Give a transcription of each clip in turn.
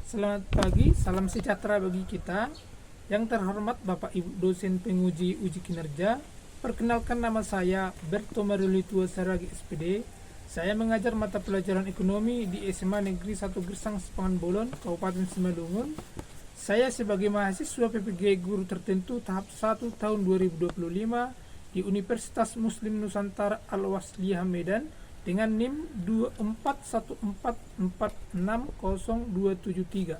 Selamat pagi, salam sejahtera bagi kita. Yang terhormat Bapak Ibu dosen penguji uji kinerja, perkenalkan nama saya Berto Marilitua Saragi SPD. Saya mengajar mata pelajaran ekonomi di SMA Negeri 1 Gersang Sepangan Bolon, Kabupaten Simalungun. Saya sebagai mahasiswa PPG Guru Tertentu tahap 1 tahun 2025 di Universitas Muslim Nusantara Al-Wasliyah Medan dengan NIM 24144607273.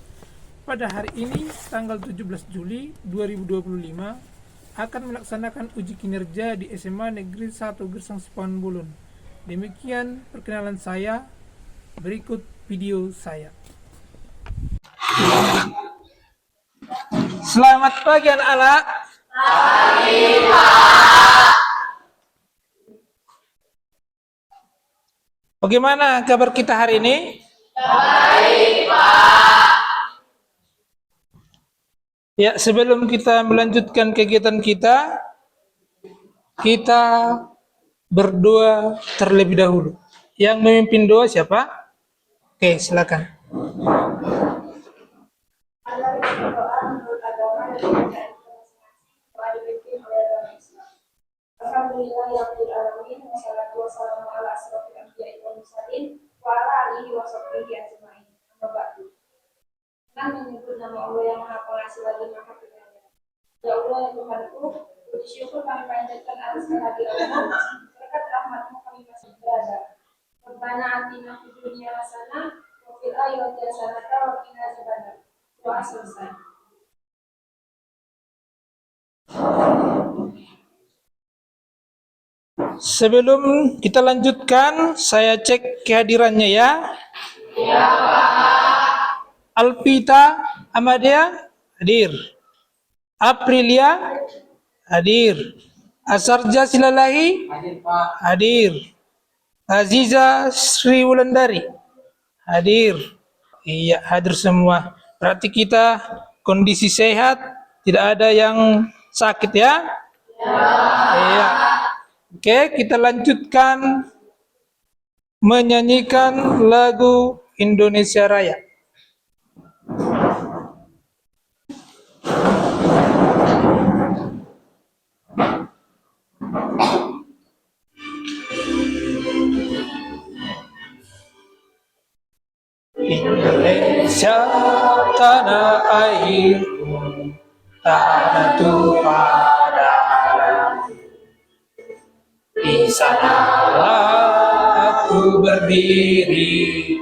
Pada hari ini, tanggal 17 Juli 2025, akan melaksanakan uji kinerja di SMA Negeri 1 Gersang Sepangan Bolon. Demikian perkenalan saya, berikut video saya. Selamat pagi anak-anak. Pagi, Pak. Bagaimana kabar kita hari ini? Baik, Pak. Ya, sebelum kita melanjutkan kegiatan kita berdoa terlebih dahulu. Yang memimpin doa siapa? Oke, silakan. Alhamdulillahirrahmanirrahim. Wassalatu wassalamu ala asrofil anbiya'i wal mursalin wa ala alihi wa sahbihi ajma'in. Amma ba'du. Dengan menyebut nama Allah yang Maha Pengasih lagi Maha Penyayang. Ya Allah yang Tuhanku, puji syukur kami panjatkan atas kehadiran-Mu. Berkat rahmat-Mu kami masih berada. Rabbana atina fid dunya hasanah wa fil akhirati hasanah wa qina adzabannar. Doa selesai. Sebelum kita lanjutkan, saya cek kehadirannya ya. Ya, Pak. Alpita Amadea hadir. Aprilia hadir. Asarja Silalahi hadir, Pak. Hadir. Aziza Sri Wulandari hadir. Iya, hadir semua. Berarti kita kondisi sehat, tidak ada yang sakit ya? Ya. Iya. Oke, kita lanjutkan menyanyikan lagu Indonesia Raya. Indonesia tanah airku, tanah tumpah darah. Di sanalah aku berdiri,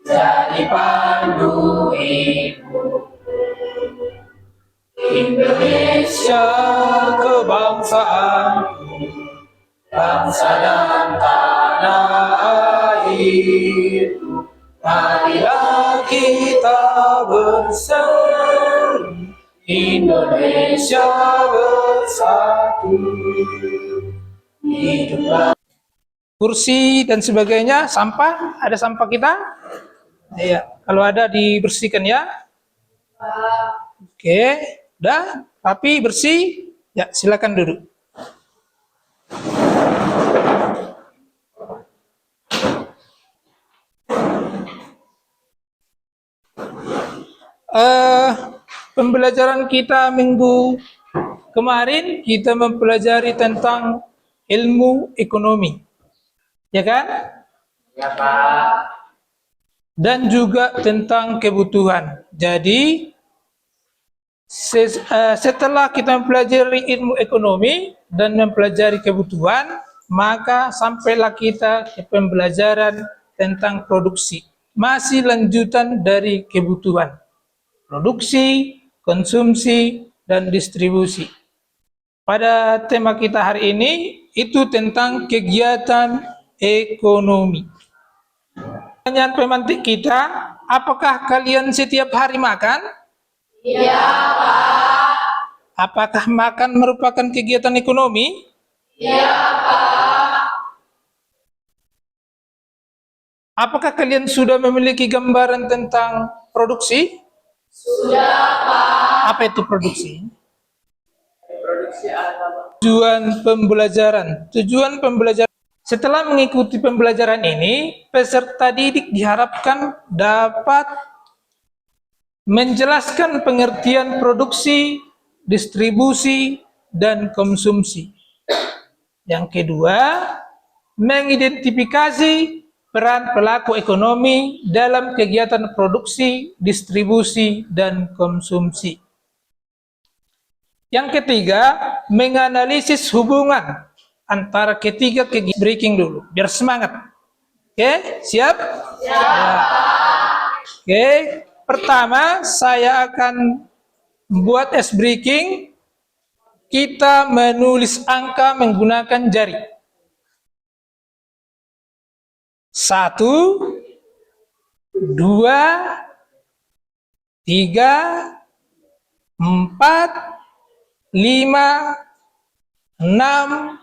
jadi pandu ibu. Indonesia kebangsaanku, bangsa dan tanah airku. Marilah kita bersatu, Indonesia bersatu. Hiduplah. Kursi dan sebagainya, sampah, ada sampah kita? Iya, kalau ada dibersihkan ya. Oke, udah, rapi, bersih. Ya, silakan duduk. Pembelajaran kita minggu kemarin kita mempelajari tentang ilmu ekonomi, ya kan? Ya, Pak. Dan juga tentang kebutuhan. Jadi setelah kita mempelajari ilmu ekonomi dan mempelajari kebutuhan, maka sampailah kita ke pembelajaran tentang produksi. Masih lanjutan dari kebutuhan. Produksi, konsumsi, dan distribusi. Pada tema kita hari ini, itu tentang kegiatan ekonomi. Pertanyaan pemantik kita, apakah kalian setiap hari makan? Iya, Pak. Apakah makan merupakan kegiatan ekonomi? Iya, Pak. Apakah kalian sudah memiliki gambaran tentang produksi? Sudah, Pak. Apa itu produksi? Produksi apa? Tujuan pembelajaran. Setelah mengikuti pembelajaran ini, peserta didik diharapkan dapat menjelaskan pengertian produksi, distribusi, dan konsumsi. Yang kedua, mengidentifikasi peran pelaku ekonomi dalam kegiatan produksi, distribusi, dan konsumsi. Yang ketiga, menganalisis hubungan antara ketiga kegiatan. Breaking dulu, biar semangat. Oke, siap? Ya. Oke, pertama saya akan buat ice breaking. Kita menulis angka menggunakan jari. 1, 2, 3, 4, 5, 6,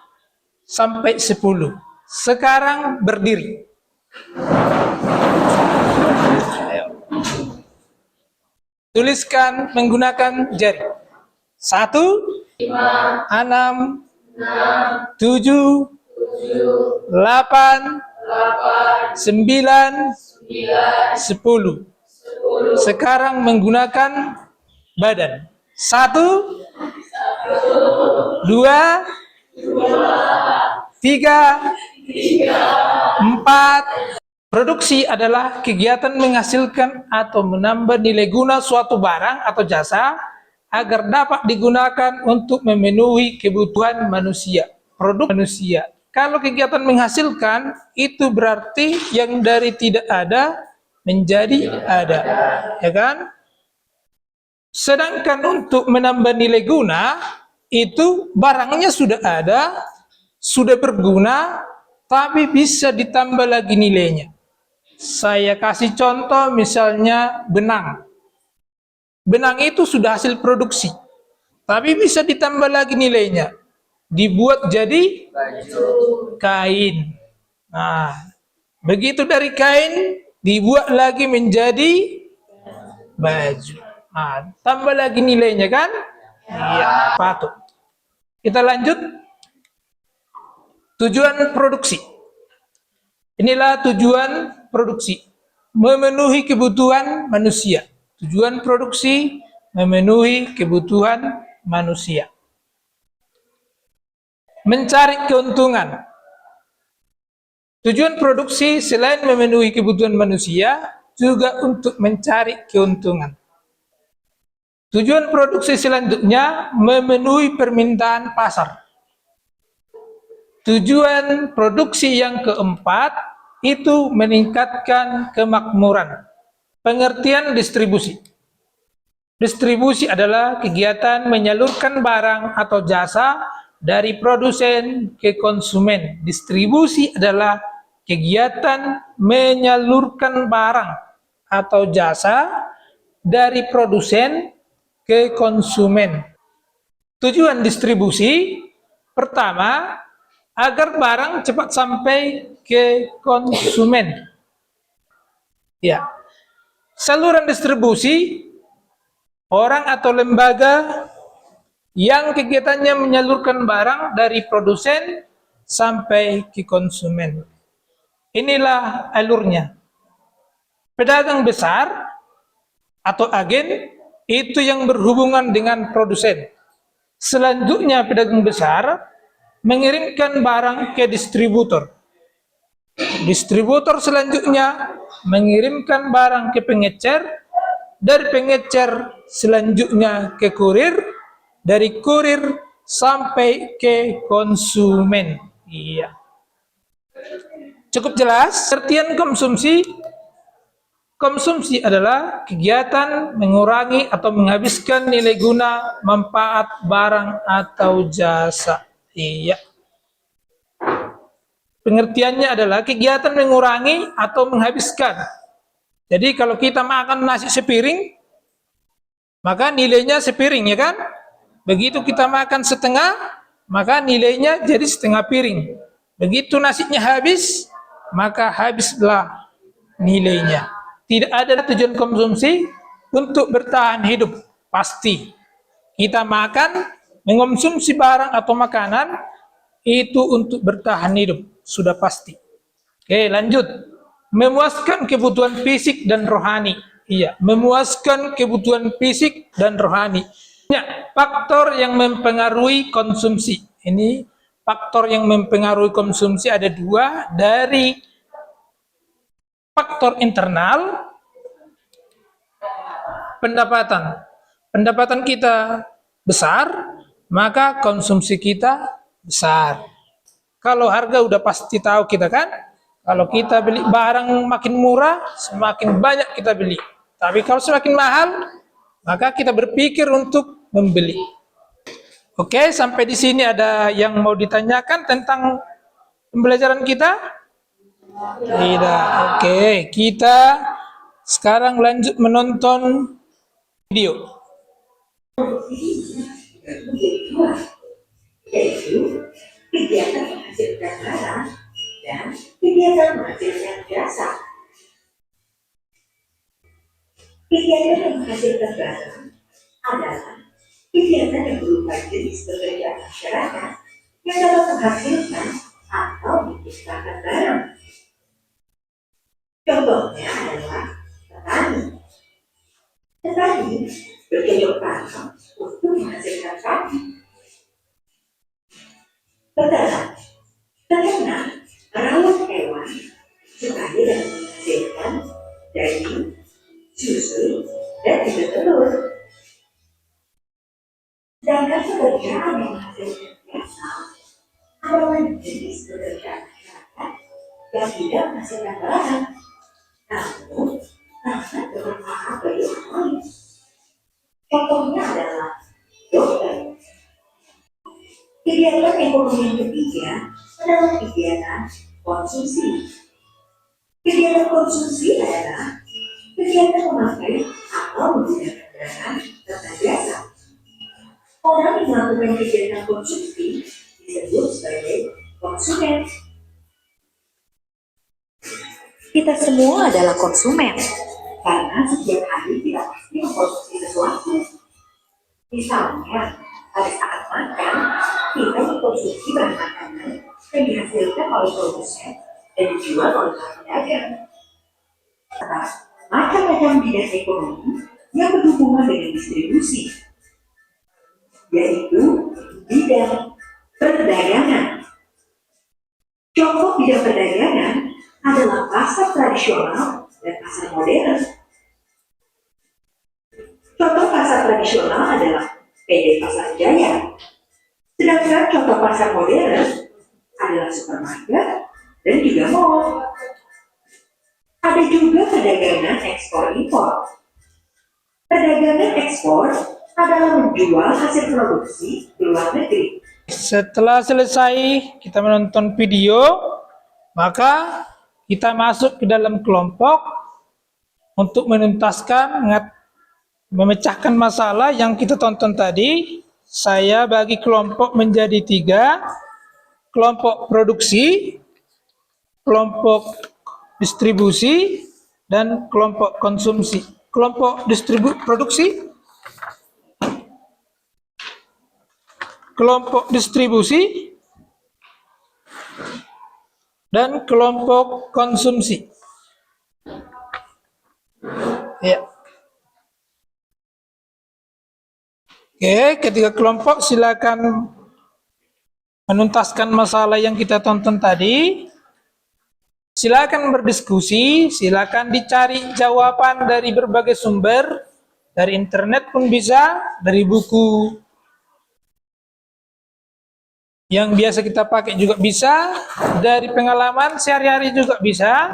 sampai 10. Sekarang berdiri. Tuliskan menggunakan jari. 1, 6, 7, 8, 9, 10. Sekarang menggunakan badan. 1, 2, 3, 4. Produksi adalah kegiatan menghasilkan atau menambah nilai guna suatu barang atau jasa agar dapat digunakan untuk memenuhi kebutuhan manusia. Produk manusia. Kalau kegiatan menghasilkan, itu berarti yang dari tidak ada menjadi ada, ya kan? Sedangkan untuk menambah nilai guna, itu barangnya sudah ada, sudah berguna, tapi bisa ditambah lagi nilainya. Saya kasih contoh misalnya benang. Benang itu sudah hasil produksi, tapi bisa ditambah lagi nilainya. Dibuat jadi kain. Nah, begitu dari kain, dibuat lagi menjadi baju. Nah, tambah lagi nilainya kan? Iya, patut. Kita lanjut. Tujuan produksi. Inilah tujuan produksi. Memenuhi kebutuhan manusia. Tujuan produksi memenuhi kebutuhan manusia. Mencari keuntungan. Tujuan produksi selain memenuhi kebutuhan manusia, juga untuk mencari keuntungan. Tujuan produksi selanjutnya memenuhi permintaan pasar. Tujuan produksi yang keempat itu meningkatkan kemakmuran. Pengertian distribusi. Distribusi adalah kegiatan menyalurkan barang atau jasa dari produsen ke konsumen. Distribusi adalah kegiatan menyalurkan barang atau jasa dari produsen ke konsumen. Tujuan distribusi pertama, agar barang cepat sampai ke konsumen. Ya. Saluran distribusi, orang atau lembaga yang kegiatannya menyalurkan barang dari produsen sampai ke konsumen. Inilah alurnya. Pedagang besar atau agen itu yang berhubungan dengan produsen. Selanjutnya pedagang besar mengirimkan barang ke distributor. Distributor selanjutnya mengirimkan barang ke pengecer, dari pengecer selanjutnya ke kurir, dari kurir sampai ke konsumen. Iya. Cukup jelas? Pengertian konsumsi. Konsumsi adalah kegiatan mengurangi atau menghabiskan nilai guna, manfaat, barang atau jasa. Iya. Pengertiannya adalah kegiatan mengurangi atau menghabiskan. Jadi kalau kita makan nasi sepiring, maka nilainya sepiring, ya kan? Begitu kita makan setengah, maka nilainya jadi setengah piring. Begitu nasinya habis, maka habislah nilainya. Tidak ada tujuan konsumsi untuk bertahan hidup. Pasti kita makan, mengonsumsi barang atau makanan itu untuk bertahan hidup, sudah pasti. Oke, lanjut. Memuaskan kebutuhan fisik dan rohani. Iya, memuaskan kebutuhan fisik dan rohani. Ya, faktor yang mempengaruhi konsumsi. Ini faktor yang mempengaruhi konsumsi ada dua, dari faktor internal, pendapatan. Pendapatan kita besar, maka konsumsi kita besar. Kalau harga udah pasti tahu kita kan, kalau kita beli barang makin murah, semakin banyak kita beli. Tapi kalau semakin mahal, maka kita berpikir untuk membeli. Oke, sampai di sini ada yang mau ditanyakan tentang pembelajaran kita? Tidak. Oke, kita sekarang lanjut menonton video. Yaitu kegiatan menghasilkan barang dan kegiatan menghasilkan jasa. Kegiatan yang menghasilkan barang adalah kegiatan yang berupa jenis pekerjaan masyarakat yang dapat menghasilkan atau menciptakan barang. Contohnya adalah petani. Petani bercocok tanam untuk menghasilkan padi. Peternak merawat hewan supaya dapat menghasilkan daging, susu, dan juga telur. Sedangkan pekerjaan yang menghasilkan jasa adalah jenis pekerjaan masyarakat yang tidak menghasilkan barang, namun sangat bermanfaat bagi orang lain. Contohnya adalah dokter. Kegiatan ekonomi yang ketiga adalah kegiatan konsumsi. Kegiatan konsumsi adalah kegiatan memakai atau menggunakan barang serta jasa. Orang yang melakukan kegiatan konsumsi disebut sebagai konsumen. Kita semua adalah konsumen karena setiap hari kita pasti mengkonsumsi sesuatu. Misalnya, pada saat makan, kita mengkonsumsi bahan makanan yang dihasilkan oleh produsen dan dijual oleh para pedagang. Macam-macam bidang ekonomi yang berhubungan dengan distribusi, yaitu bidang perdagangan. Contoh bidang perdagangan adalah pasar tradisional dan pasar modern. Contoh pasar tradisional adalah PD Pasar Jaya. Sedangkan contoh pasar modern adalah supermarket dan juga mall. Ada juga perdagangan ekspor-impor. Perdagangan ekspor adalah menjual hasil produksi ke luar negeri. Setelah selesai kita menonton video, maka kita masuk ke dalam kelompok untuk menuntaskan, memecahkan masalah yang kita tonton tadi. Saya bagi kelompok menjadi 3, kelompok produksi, kelompok distribusi, dan kelompok konsumsi. Kelompok produksi, kelompok distribusi, dan kelompok konsumsi. Ya. Oke, ketiga kelompok silakan menuntaskan masalah yang kita tonton tadi. Silakan berdiskusi, silakan dicari jawaban dari berbagai sumber, dari internet pun bisa, dari buku yang biasa kita pakai juga bisa, dari pengalaman sehari-hari juga bisa.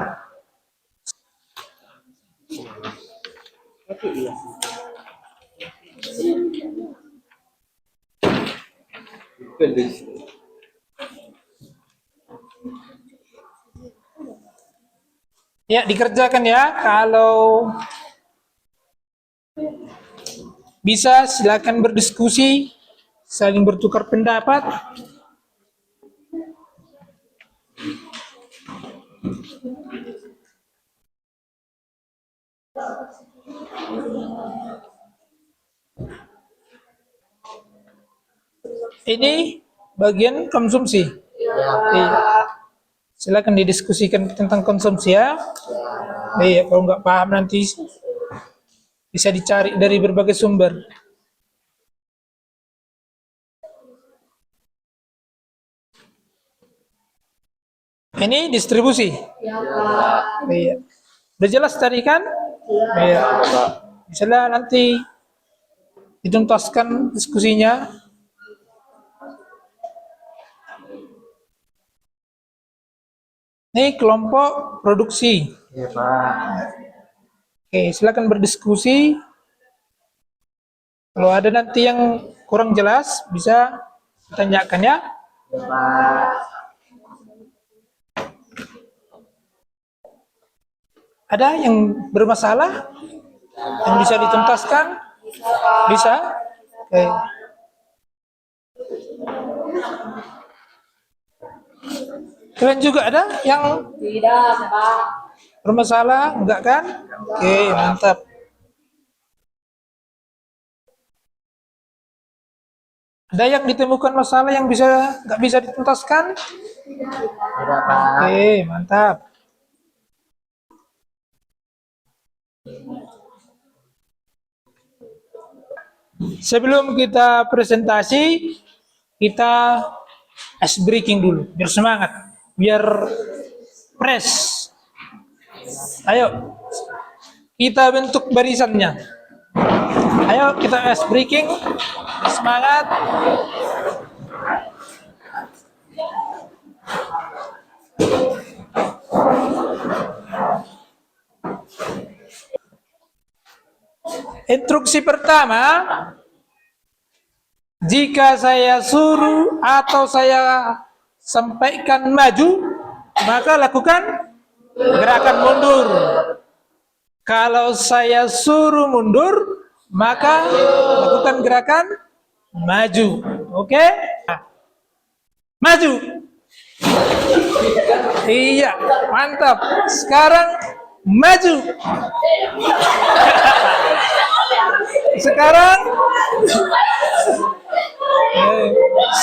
Ya, dikerjakan ya. Kalau bisa silakan berdiskusi, saling bertukar pendapat. Ini bagian konsumsi. Iya. Silakan didiskusikan tentang konsumsi ya. Iya, kalau nggak paham nanti Bisa dicari dari berbagai sumber. Ini distribusi. Iya. Udah jelas tadi kan? Iya. Misalnya nanti dituntaskan diskusinya. Ini kelompok produksi. Iya, Pak. Oke, silakan berdiskusi. Kalau ada nanti yang kurang jelas, bisa ditanyakan ya. Iya, Pak. Ada yang bermasalah? Yang bisa dituntaskan? Bisa? Oke. Kalian juga ada yang Tidak, Pak. bermasalah? Enggak kan? Oke, mantap. Ada yang ditemukan masalah yang nggak bisa dituntaskan? Tidak, Pak. Oke, mantap. Sebelum kita presentasi, kita ice breaking dulu, biar semangat, biar fresh. Ayo, kita bentuk barisannya. Ayo kita ice breaking, semangat. Instruksi pertama, jika saya suruh atau saya sampaikan maju, maka lakukan gerakan mundur. Kalau saya suruh mundur, maka lakukan gerakan maju. Oke? Nah, maju. Iya, mantap. Sekarang maju.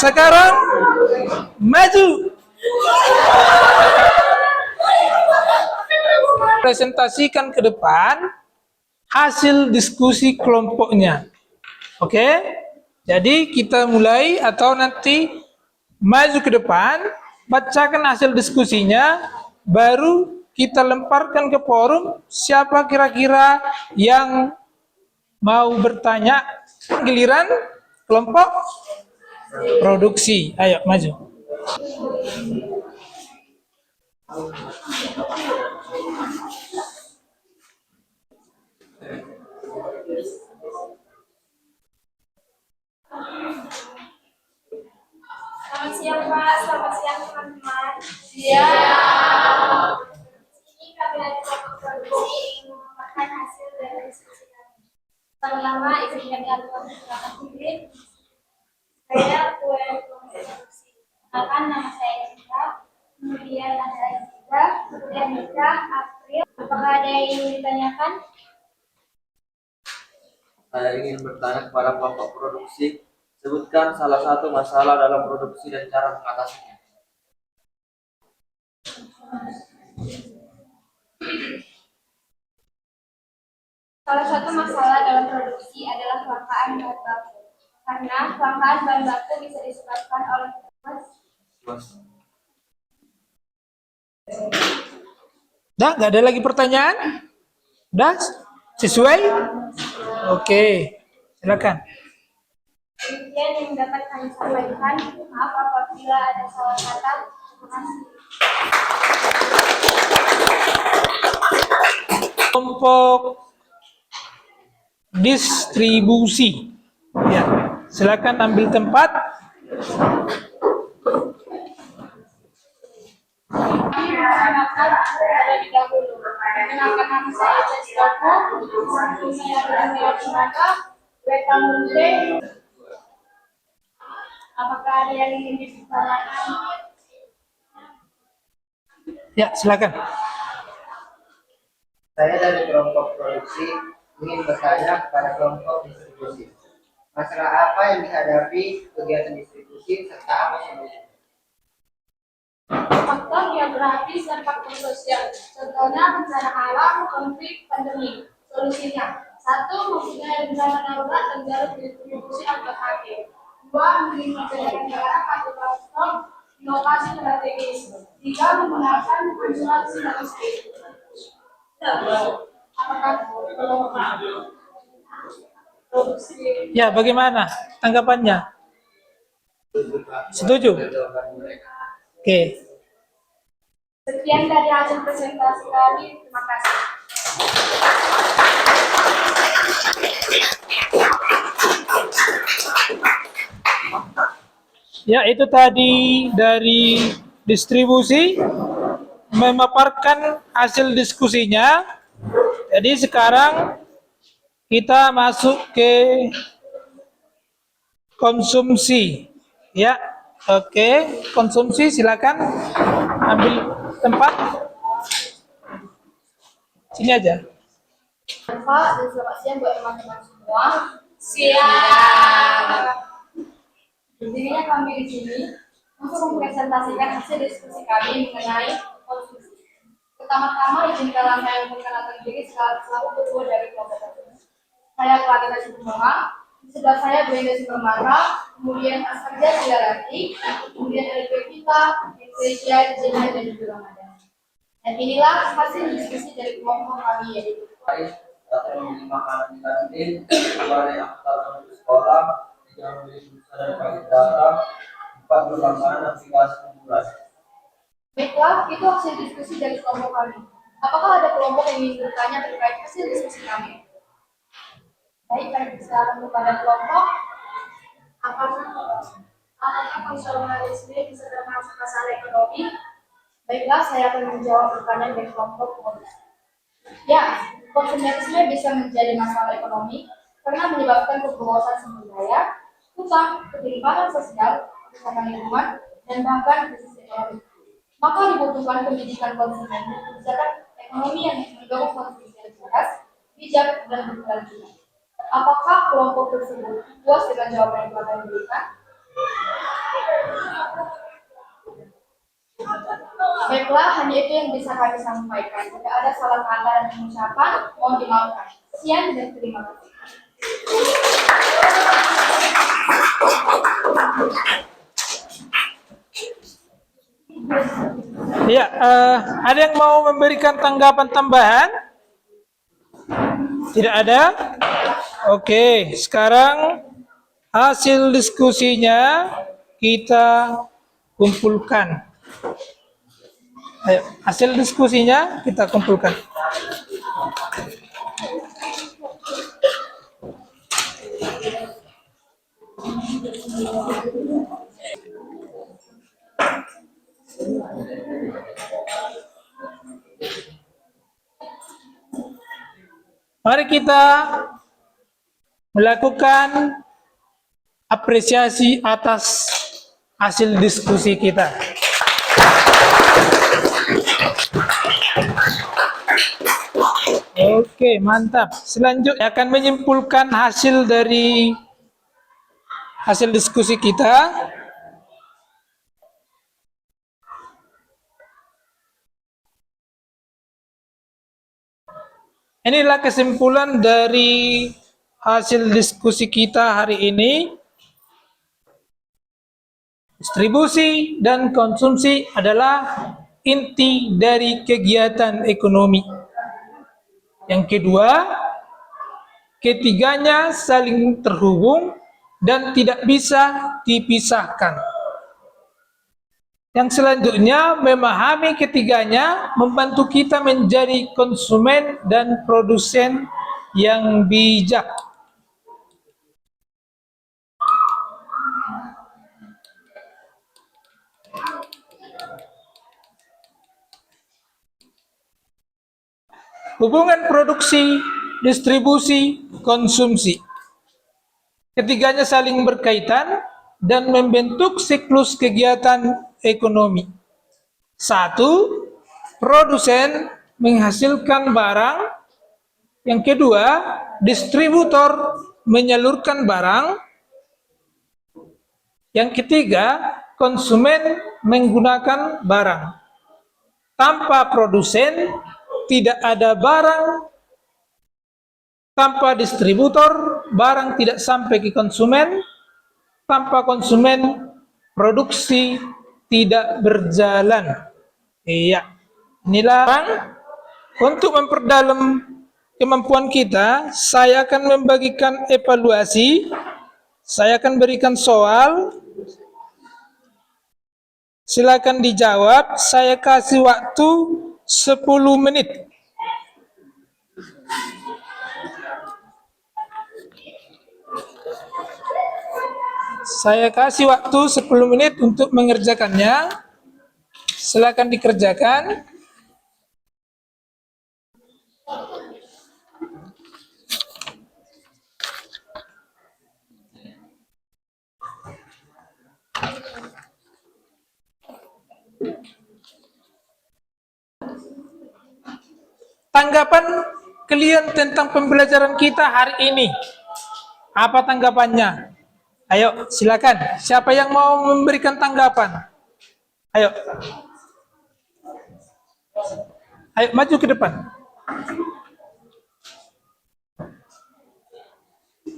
Sekarang maju. Presentasikan ke depan hasil diskusi kelompoknya. Oke? Jadi kita mulai atau nanti maju ke depan, bacakan hasil diskusinya, baru kita lemparkan ke forum siapa kira-kira yang mau bertanya. Giliran kelompok produksi. Ayo maju. Selamat siang, Pak. Selamat siang, teman-teman. Siang. Ini kami dari kelompok produksi ingin memaparkan hasil dari diskusi kami. Pertama, izinkan kami memperkenalkan diri. Saya kue kelompok produksi. Akan nama saya Cinta, kemudian ada Cinta, kemudian Mika, April. Apakah ada yang ingin ditanyakan? Saya ingin bertanya kepada kelompok produksi, sebutkan salah satu masalah dalam produksi dan cara mengatasinya. Salah satu masalah dalam produksi adalah kelangkaan bahan baku. Karena kelangkaan bahan baku bisa disebabkan oleh Dah, nggak ada lagi pertanyaan? Dah, sesuai? Oke, silakan. demikian yang dapat kami sampaikan. Maaf apabila ada salah kata. Terima kasih. Kelompok distribusi. Ya, silakan ambil tempat. Kami memperkenalkan terlebih dahulu. Perkenalkan nama saya Jessica. Samping saya ada Maya Cimaka, Weka Munte. Apakah ada yang ingin ditanyakan? Ya, silakan. Saya dari kelompok produksi ingin bertanya kepada kelompok distribusi. Masalah apa yang dihadapi kegiatan distribusi serta apa solusinya? Faktor geografis dan faktor sosial. Contohnya bencana alam, konflik, pandemi. Solusinya, Satu, mempunyai rencana darurat dan jalur distribusi antar hakim. Dua, mengintegrasikan negara pada platform inovasi strategis. Tiga, menggunakan konsultasi logistik. Apakah produksi? Ya, bagaimana tanggapannya? Setuju? Oke. Sekian dari hasil presentasi kami. Terima kasih. Ya, itu tadi dari distribusi memaparkan hasil diskusinya. Jadi sekarang kita masuk ke konsumsi. Ya, oke, konsumsi silakan ambil tempat. Sini aja. Pak, dan selamat siang buat teman-teman semua. Siang. Intinya kami di sini untuk mempresentasikan hasil diskusi kami mengenai konsumsi. Pertama-tama izinkanlah saya memperkenalkan diri selaku ketua dari kelompok tersebut. Saya Clarita Situmorang, di sebelah saya Bu Enda Situmara, kemudian Asarja Sidarati, kemudian ada Pevita, Indonesia, Jena, dan juga Ramadan. Dan inilah hasil diskusi dari kelompok kami yaitu Satu, membeli makanan di kantin. Dua, naik angkutan menuju sekolah. Tiga, membeli pulsa dan paket data. Empat, berlangganan aplikasi hiburan. baiklah, itu hasil diskusi dari kelompok kami. Apakah ada kelompok yang ingin bertanya terkait hasil diskusi kami? Baik, kami persilakan kepada kelompok. Apakah konsumerisme bisa termasuk masalah ekonomi? Baiklah, saya akan menjawab pertanyaan dari kelompok modus. Ya, konsumerisme bisa menjadi masalah ekonomi karena menyebabkan kebobosan sumber daya, hutang, ketimpangan sosial, kerusakan lingkungan, dan bahkan krisis ekonomi. Maka dibutuhkan pendidikan konsumen dan kebijakan ekonomi yang mendorong konsumsi yang cerdas, bijak, dan berkelanjutan. Apakah kelompok tersebut puas dengan jawaban yang telah kami berikan? Baiklah, hanya itu yang bisa kami sampaikan. Jika ada salah kata dan pengucapan, mohon dimaafkan. Sekian dan terima kasih. Ya, ada yang mau memberikan tanggapan tambahan? Tidak ada? Oke, sekarang hasil diskusinya kita kumpulkan. Ayo, hasil diskusinya kita kumpulkan. Mari kita melakukan apresiasi atas hasil diskusi kita. Oke, mantap. Selanjutnya akan menyimpulkan hasil dari hasil diskusi kita. Inilah kesimpulan dari hasil diskusi kita hari ini. Distribusi dan konsumsi adalah inti dari kegiatan ekonomi. Yang kedua, ketiganya saling terhubung dan tidak bisa dipisahkan. Yang selanjutnya, memahami ketiganya membantu kita menjadi konsumen dan produsen yang bijak. Hubungan produksi, distribusi, konsumsi. Ketiganya saling berkaitan dan membentuk siklus kegiatan ekonomi. Satu, produsen menghasilkan barang. Yang kedua, distributor menyalurkan barang. Yang ketiga, konsumen menggunakan barang. Tanpa produsen, tidak ada barang. Tanpa distributor, barang tidak sampai ke konsumen. Tanpa konsumen, produksi tidak berjalan. Iya, inilah untuk memperdalam kemampuan kita, saya akan membagikan evaluasi, saya akan berikan soal, silakan dijawab, saya kasih waktu 10 menit. Saya kasih waktu 10 menit untuk mengerjakannya. Silakan dikerjakan. Tanggapan kalian tentang pembelajaran kita hari ini. Apa tanggapannya? Ayo, silakan. Siapa yang mau memberikan tanggapan? Ayo. Ayo, maju ke depan.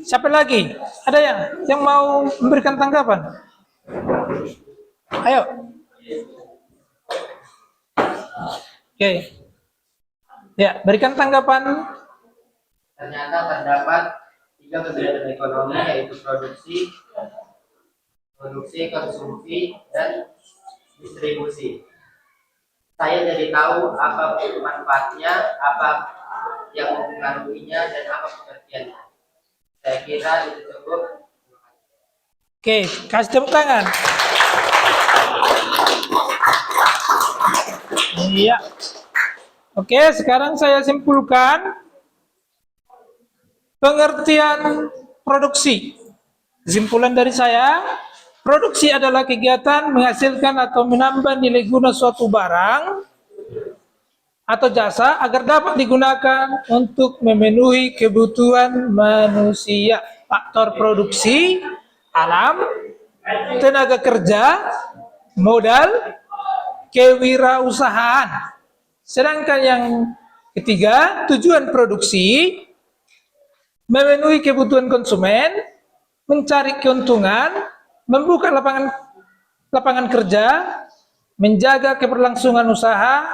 Siapa lagi? Ada yang mau memberikan tanggapan? Ayo. Oke. Ya, berikan tanggapan. Ternyata terdapat 3 kegiatan ekonomi, yaitu produksi, konsumsi, dan distribusi. Saya jadi tahu apa manfaatnya, apa yang mempengaruhinya, dan apa pengertiannya. Saya kira itu cukup. Oke, kasih tepuk tangan. Iya. Oke, sekarang saya simpulkan pengertian produksi. Kesimpulan dari saya, produksi adalah kegiatan menghasilkan atau menambah nilai guna suatu barang atau jasa agar dapat digunakan untuk memenuhi kebutuhan manusia. Faktor produksi, alam, tenaga kerja, modal, kewirausahaan. Sedangkan yang ketiga, tujuan produksi memenuhi kebutuhan konsumen, mencari keuntungan, membuka lapangan kerja, menjaga keberlangsungan usaha,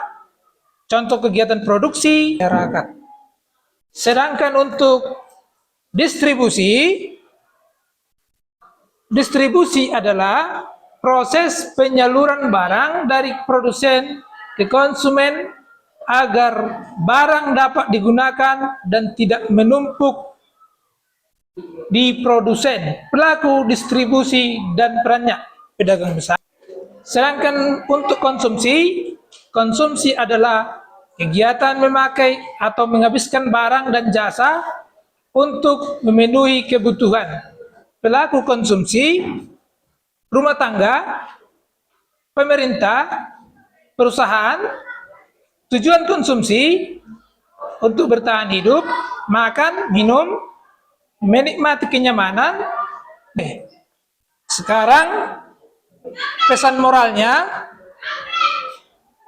contoh kegiatan produksi masyarakat. Sedangkan untuk distribusi adalah proses penyaluran barang dari produsen ke konsumen agar barang dapat digunakan dan tidak menumpuk di produsen, pelaku distribusi, dan perannya pedagang besar. Sedangkan untuk konsumsi adalah kegiatan memakai atau menghabiskan barang dan jasa untuk memenuhi kebutuhan pelaku konsumsi, rumah tangga, pemerintah, perusahaan. Tujuan konsumsi untuk bertahan hidup, makan, minum, menikmati kenyamanan. Sekarang pesan moralnya,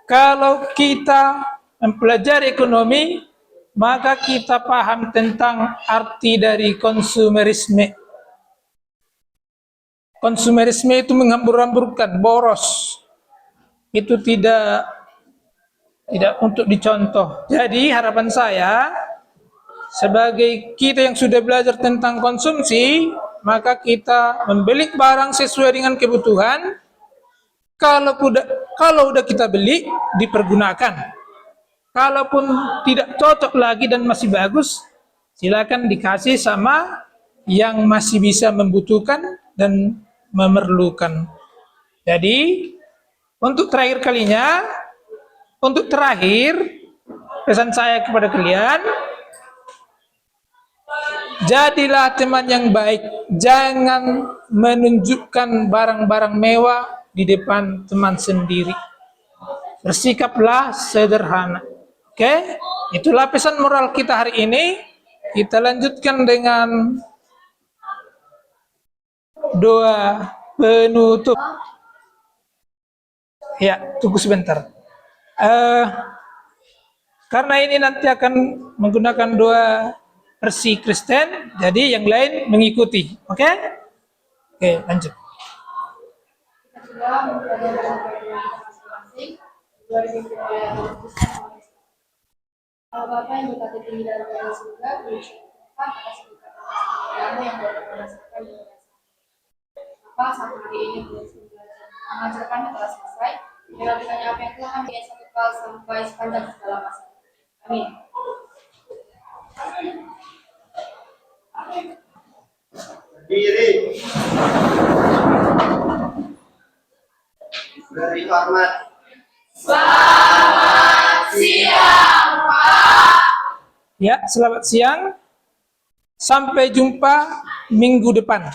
kalau kita mempelajari ekonomi, maka kita paham tentang arti dari konsumerisme. Konsumerisme itu menghambur-hamburkan, boros. Itu tidak untuk dicontoh. Jadi harapan saya, sebagai kita yang sudah belajar tentang konsumsi, maka kita membeli barang sesuai dengan kebutuhan. Kalau udah kita beli, dipergunakan. Kalaupun tidak cocok lagi dan masih bagus, silakan dikasih sama yang masih bisa membutuhkan dan memerlukan. Jadi untuk terakhir kalinya, pesan saya kepada kalian, jadilah teman yang baik. Jangan menunjukkan barang-barang mewah di depan teman sendiri. Bersikaplah sederhana. Oke? Itulah pesan moral kita hari ini. Kita lanjutkan dengan doa penutup. Ya, tunggu sebentar. Karena ini nanti akan menggunakan doa versi Kristen, jadi yang lain mengikuti. Oke? Oke, lanjut. Kita sudah mempelajari kita masing-masing, juga dipimpin oleh Roh Kudus yang Maha Esa. Allah Bapa yang berkata tinggi dalam kerajaan surga, bersyukur atas berkat kasih yang boleh merasakan di dalam maka sampai hari ini belum belajar mengajarkannya telah selesai. Dilakukannya apa yang telah kami satu kal sampai sepanjang segala masa. Amin. Berdiri. Beri hormat. Ya, selamat siang. Sampai jumpa minggu depan.